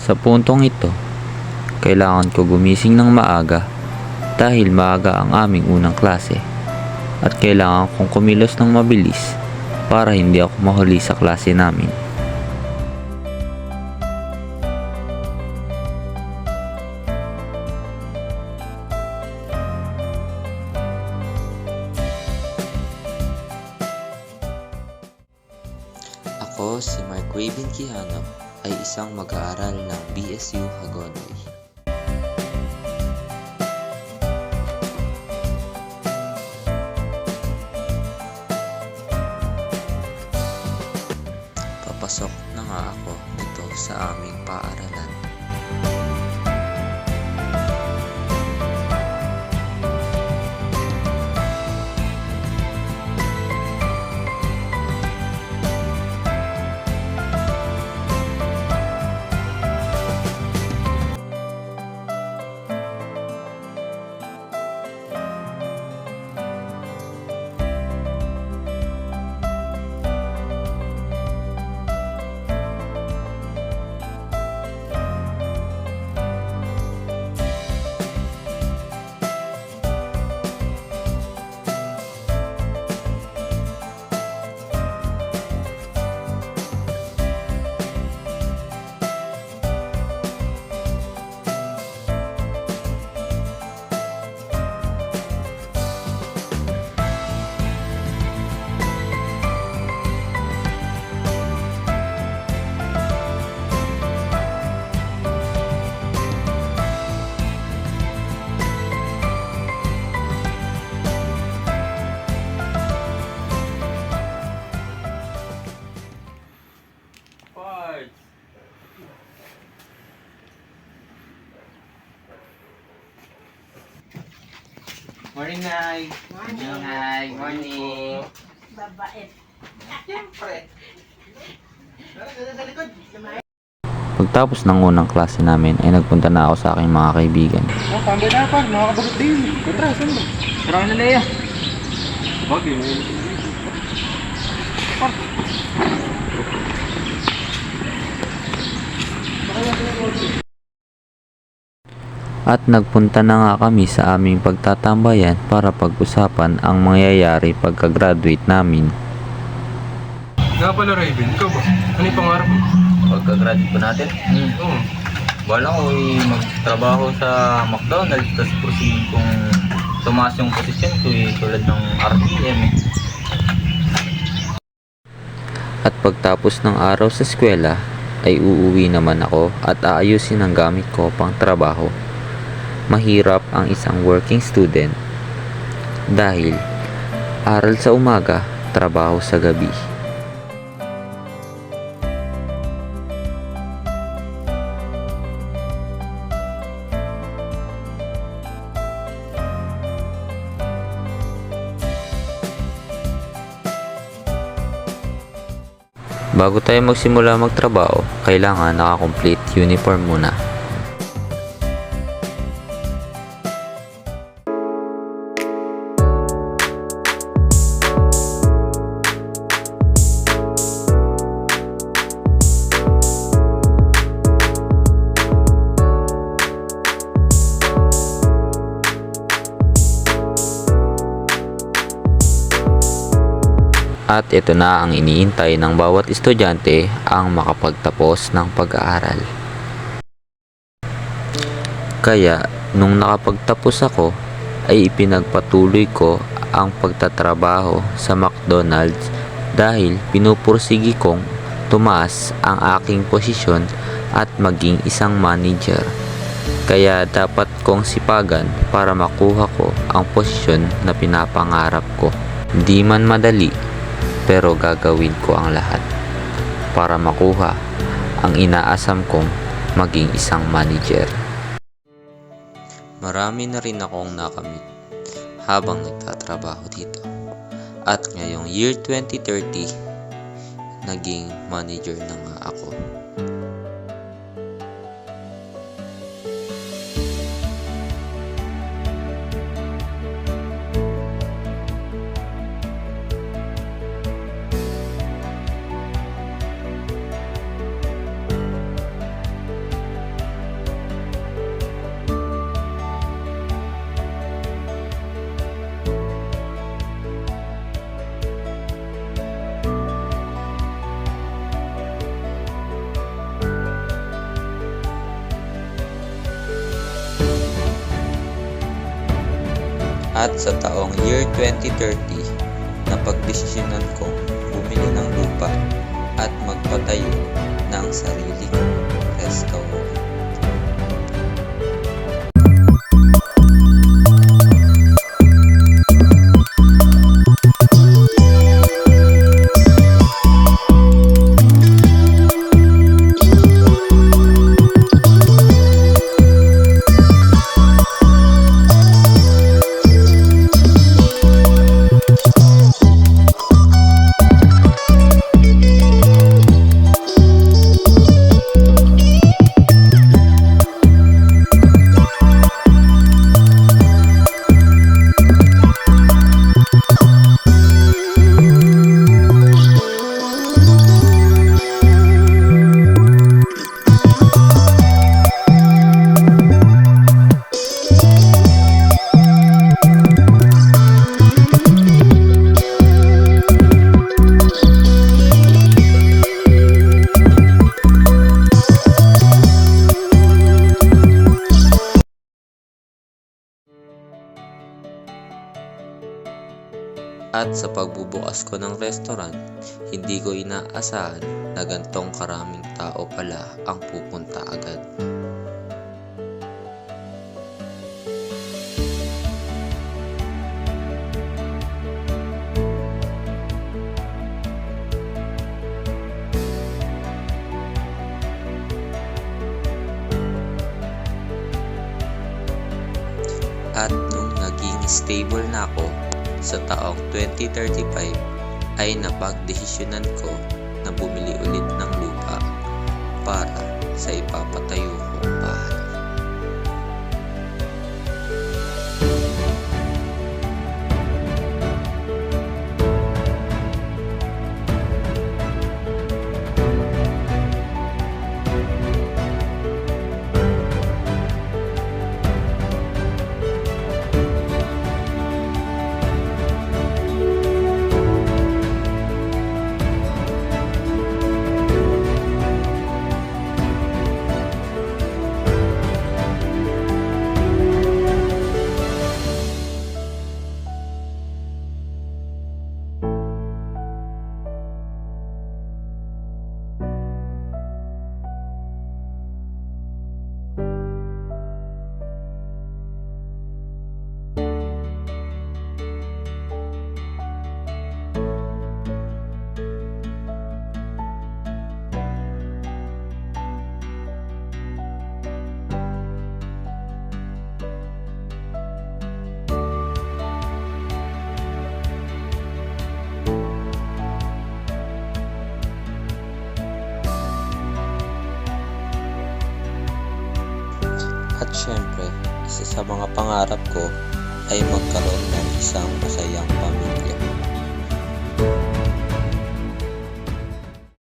Sa puntong ito, kailangan ko gumising ng maaga dahil maaga ang aming unang klase at kailangan kong kumilos ng mabilis para hindi ako mahuli sa klase namin. Ako, si Mark Raven Quijano, ay isang mag-aaral ng BSU Hagonoy. Papasok na nga ako dito sa aming paaralan. Morning, Nay. Morning, Nay. Morning. Babait. Siyempre. Sa likod. Pagtapos ng unang klase namin ay nagpunta na ako sa aking mga kaibigan. Oh, tambay na pa. Makakabagot din. Kontra, saan ba? Sarang na, Leia. Bagay. At nagpunta na nga kami sa aming pagtatambayan para pag-usapan ang mangyayari pagka-graduate namin. Nga pala, Raven. Ikaw ba? Ano yung pangarap mo? Pagka-graduate po natin, Oo. bala ko magtrabaho sa McDonald's, tapos proceed kung tumaas yung posisyon ko tulad ng RPM. At pagtapos ng araw sa eskwela ay uuwi naman ako at aayusin ang gamit ko pang trabaho. Mahirap ang isang working student dahil aral sa umaga, trabaho sa gabi. Bago tayo magsimula magtrabaho, kailangan naka-complete uniform muna. At ito na ang iniintay ng bawat estudyante, ang makapagtapos ng pag-aaral. Kaya nung nakapagtapos ako ay ipinagpatuloy ko ang pagtatrabaho sa McDonald's dahil pinupursigi kong tumaas ang aking posisyon at maging isang manager. Kaya dapat kong sipagan para makuha ko ang posisyon na pinapangarap ko. Di man madali, pero gagawin ko ang lahat para makuha ang inaasam kong maging isang manager. Marami na rin akong nakamit habang nagtatrabaho dito. At ngayong year 2030, naging manager na nga ako. At sa taong year 2030, napagdesisyonan kong bumili ng lupa at magpatayo ng sarili kong restaurant. At sa pagbubukas ko ng restaurant, hindi ko inaasahan na gantong karaming tao pala ang pupunta agad. At nung naging stable na ako, sa taong 2035 ay napagdesisyonan ko na bumili ulit ng lupa para sa ipapatayo kong bahay. At syempre, isa sa mga pangarap ko ay magkaroon ng isang masayang pamilya.